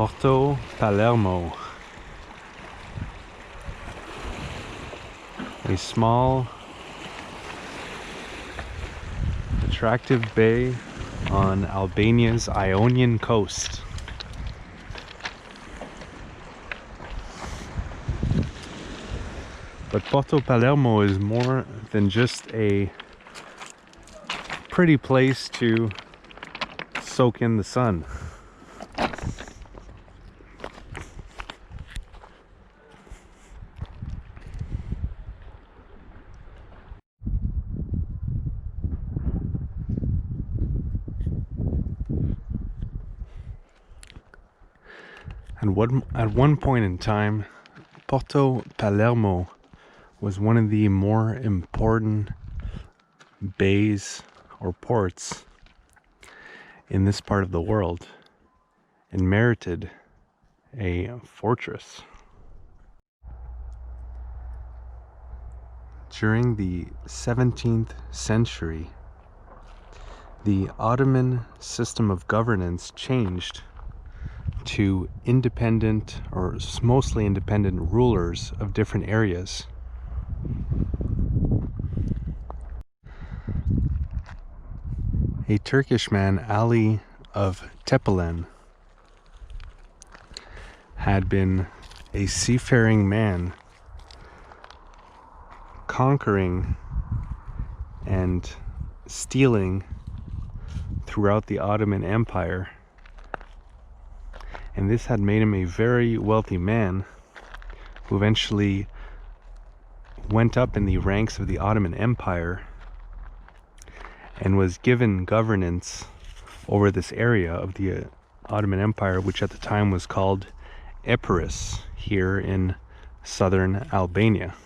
Porto Palermo. A small, attractive bay on Albania's Ionian coast. But Porto Palermo is more than just a pretty place to soak in the sun. At one point in time, Porto Palermo was one of the more important bays or ports in this part of the world and merited a fortress. During the 17th century, the Ottoman system of governance changed to independent or mostly independent rulers of different areas. A Turkish man, Ali of Tepelen, had been a seafaring man, conquering and stealing throughout the Ottoman Empire. And this had made him a very wealthy man who eventually went up in the ranks of the Ottoman Empire and was given governance over this area of the Ottoman Empire, which at the time was called Epirus, here in southern Albania.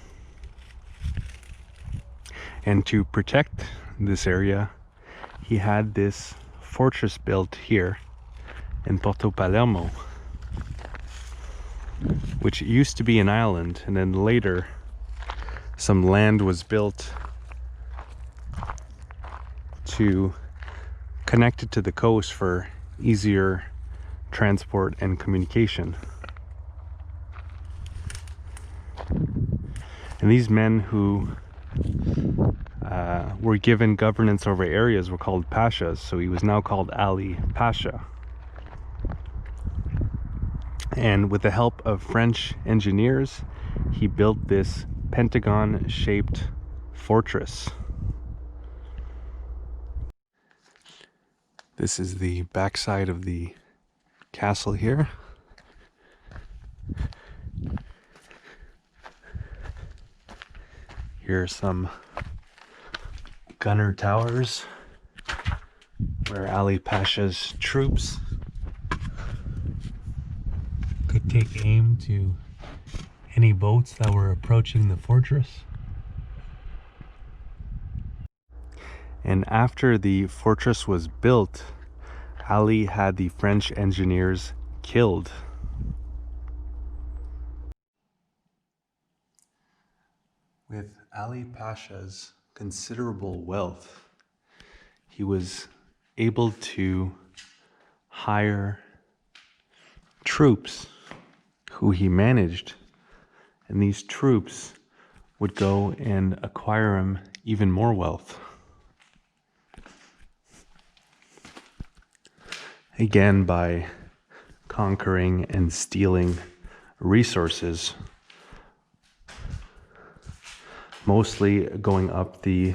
And to protect this area, he had this fortress built here in Porto Palermo, which used to be an island, and then later some land was built to connect it to the coast for easier transport and communication. And these men who were given governance over areas were called pashas, so he was now called Ali Pasha. And with the help of French engineers, he built this pentagon-shaped fortress. This is the backside of the castle here. Here are some gunner towers where Ali Pasha's troops could take aim to any boats that were approaching the fortress. And after the fortress was built, Ali had the French engineers killed. With Ali Pasha's considerable wealth, he was able to hire troops who he managed, and these troops would go and acquire him even more wealth. Again, by conquering and stealing resources, mostly going up the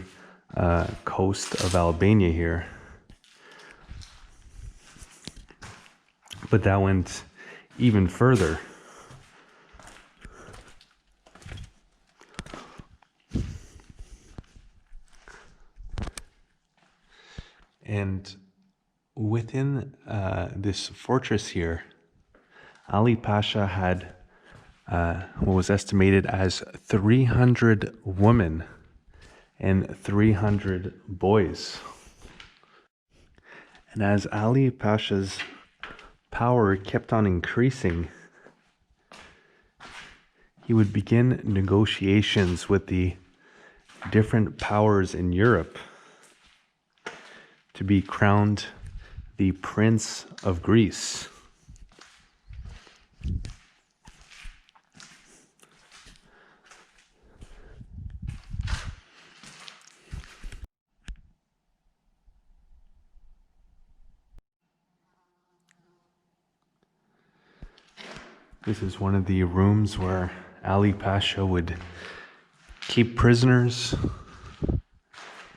coast of Albania here. But that went even further. And within this fortress here, Ali Pasha had what was estimated as 300 women and 300 boys. And as Ali Pasha's power kept on increasing, he would begin negotiations with the different powers in Europe to be crowned the Prince of Greece. This is one of the rooms where Ali Pasha would keep prisoners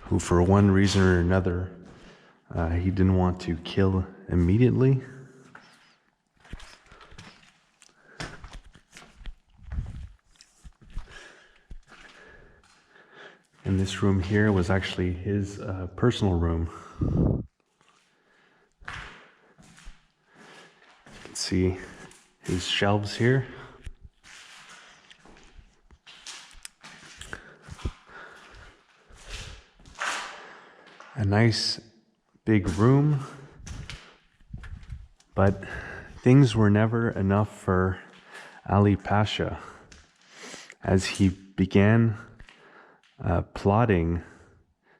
who, for one reason or another, he didn't want to kill immediately. And this room here was actually his personal room. You can see his shelves here. A nice big room, but things were never enough for Ali Pasha as he began plotting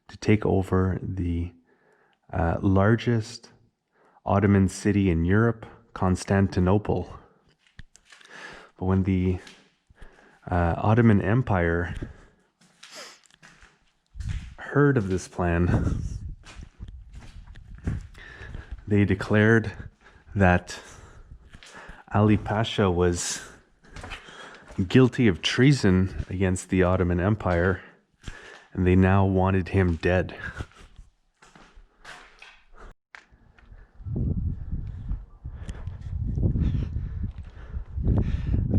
to take over the largest Ottoman city in Europe, Constantinople. But when the Ottoman Empire heard of this plan, they declared that Ali Pasha was guilty of treason against the Ottoman Empire, and they now wanted him dead.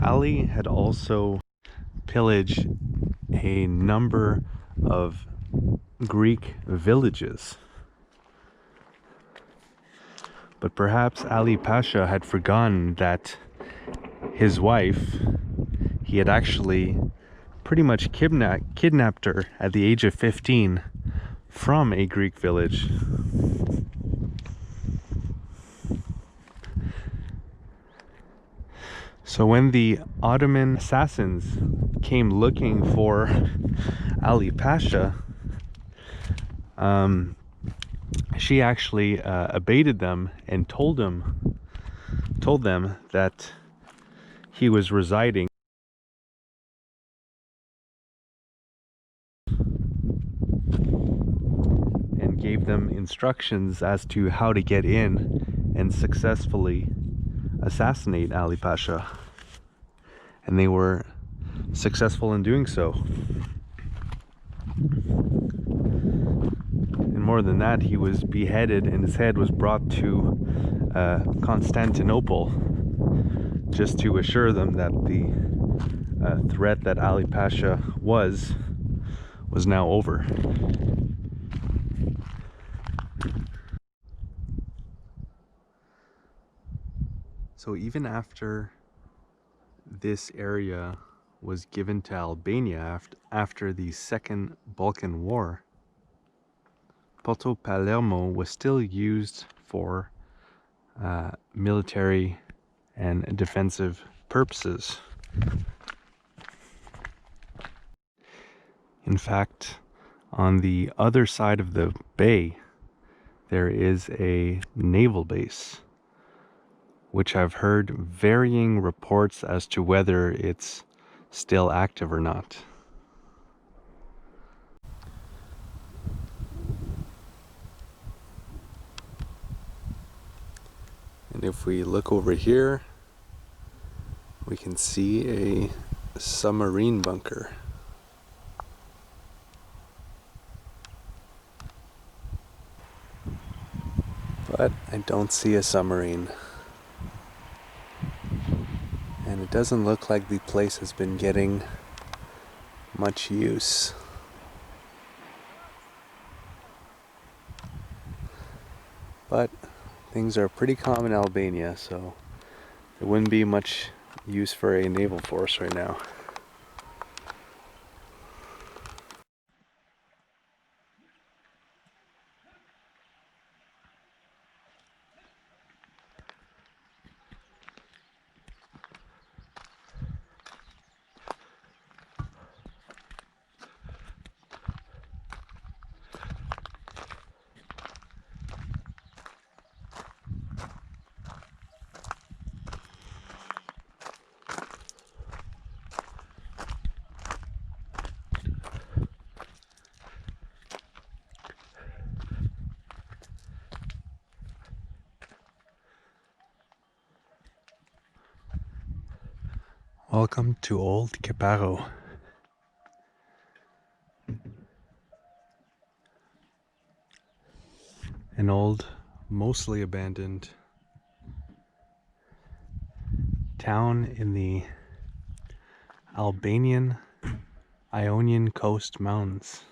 Ali had also pillaged a number of Greek villages. But perhaps Ali Pasha had forgotten that his wife, he had actually pretty much kidnapped her at the age of 15 from a Greek village. So when the Ottoman assassins came looking for Ali Pasha, she actually abated them and told them that he was residing and gave them instructions as to how to get in and successfully assassinate Ali Pasha. And they were successful in doing so. And more than that, he was beheaded and his head was brought to Constantinople, just to assure them that the threat that Ali Pasha was now over. So even after this area was given to Albania after the Second Balkan War, Porto Palermo was still used for military and defensive purposes. In fact, on the other side of the bay, there is a naval base, which I've heard varying reports as to whether it's still active or not. And if we look over here, we can see a submarine bunker. But I don't see a submarine. And it doesn't look like the place has been getting much use. But things are pretty calm in Albania, so there wouldn't be much use for a naval force right now. Welcome to Old Qeparo. An old, mostly abandoned town in the Albanian Ionian Coast Mountains.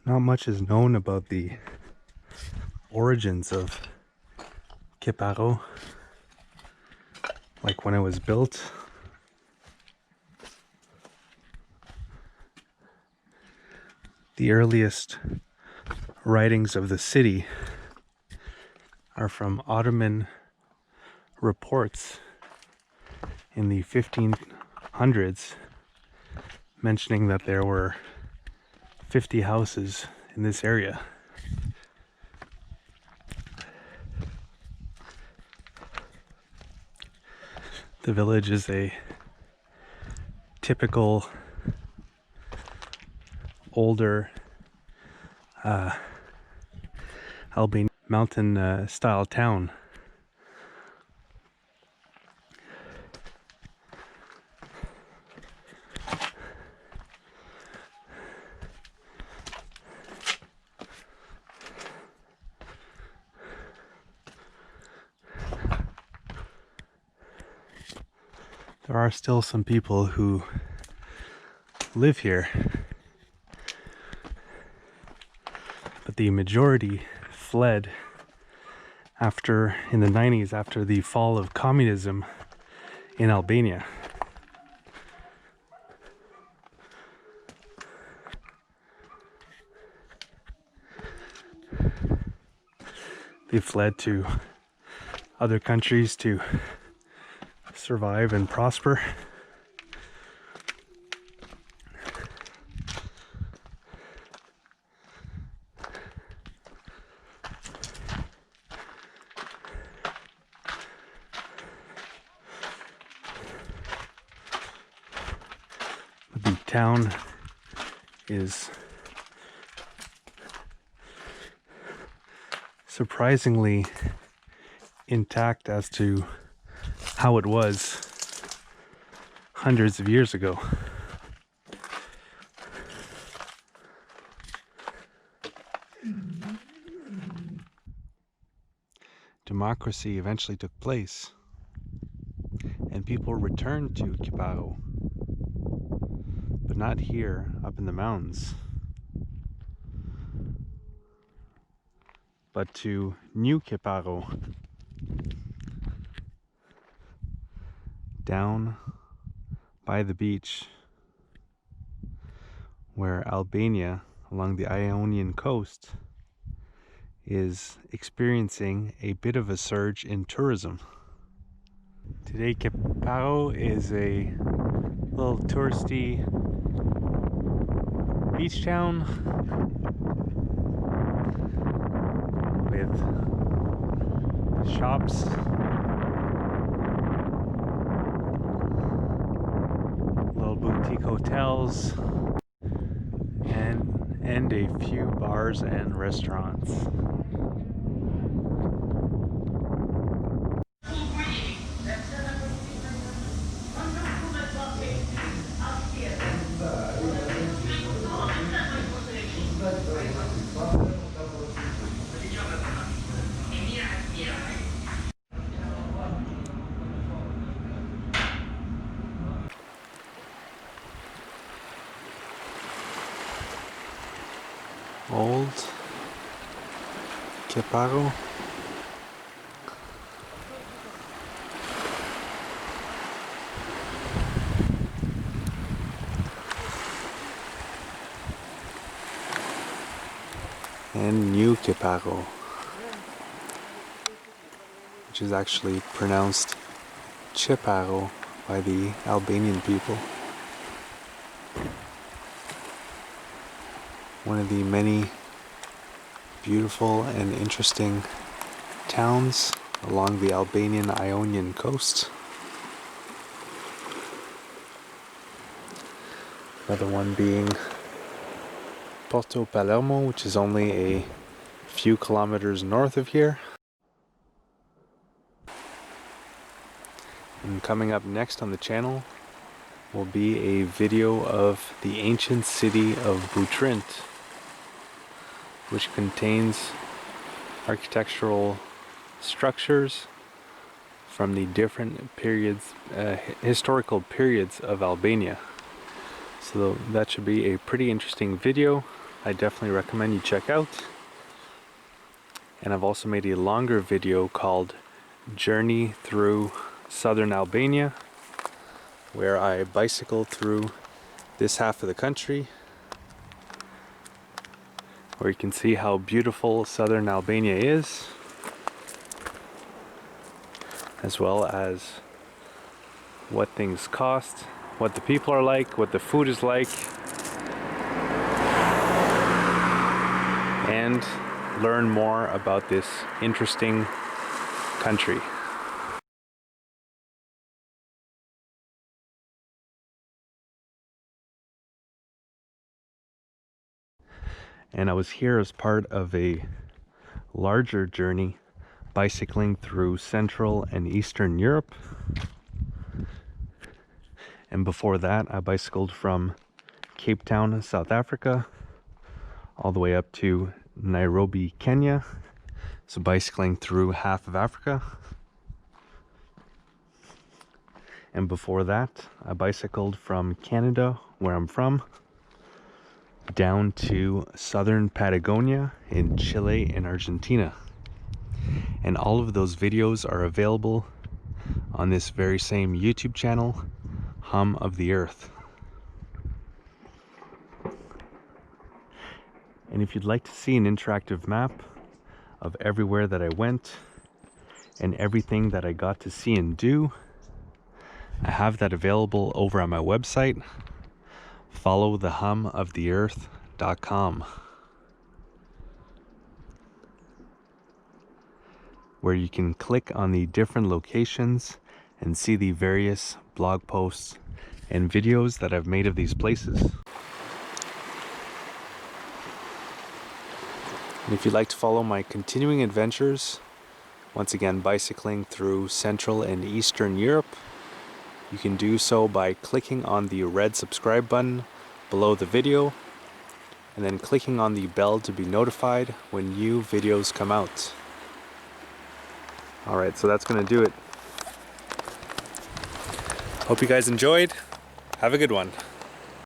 Not much is known about the origins of Qeparo, like when it was built. The earliest writings of the city are from Ottoman reports in the 1500s, mentioning that there were 50 houses in this area. The village is a typical older Albanian mountain style town. There are still some people who live here, but the majority fled in the 90s after the fall of communism in Albania. They fled to other countries to survive and prosper. The town is surprisingly intact as to how it was hundreds of years ago. Democracy eventually took place, and people returned to Qeparo, but not here up in the mountains, but to New Qeparo, down by the beach, where Albania, along the Ionian coast, is experiencing a bit of a surge in tourism. Today, Qeparo is a little touristy beach town with shops, little boutique hotels, and a few bars and restaurants. Old Qeparo. And New Qeparo, which is actually pronounced Qeparo by the Albanian people. one of the many beautiful and interesting towns along the Albanian-Ionian coast. Another one being Porto Palermo, which is only a few kilometers north of here. And coming up next on the channel will be a video of the ancient city of Butrint, which contains architectural structures from the different periods, historical periods of Albania. So that should be a pretty interesting video. I definitely recommend you check out. And I've also made a longer video called Journey Through Southern Albania, where I bicycled through this half of the country, where you can see how beautiful southern Albania is, as well as what things cost, what the people are like, what the food is like, and learn more about this interesting country. And I was here as part of a larger journey bicycling through Central and Eastern Europe. And before that, I bicycled from Cape Town, South Africa, all the way up to Nairobi, Kenya. So bicycling through half of Africa. And before that, I bicycled from Canada, where I'm from, down to southern Patagonia in Chile and Argentina. And all of those videos are available on this very same YouTube channel, Hum of the Earth. And if you'd like to see an interactive map of everywhere that I went and everything that I got to see and do, I have that available over on my website, followthehumoftheearth.com, where you can click on the different locations and see the various blog posts and videos that I've made of these places. And if you'd like to follow my continuing adventures, once again bicycling through Central and Eastern Europe, you can do so by clicking on the red subscribe button below the video, and then clicking on the bell to be notified when new videos come out. Alright, so that's going to do it. Hope you guys enjoyed. Have a good one.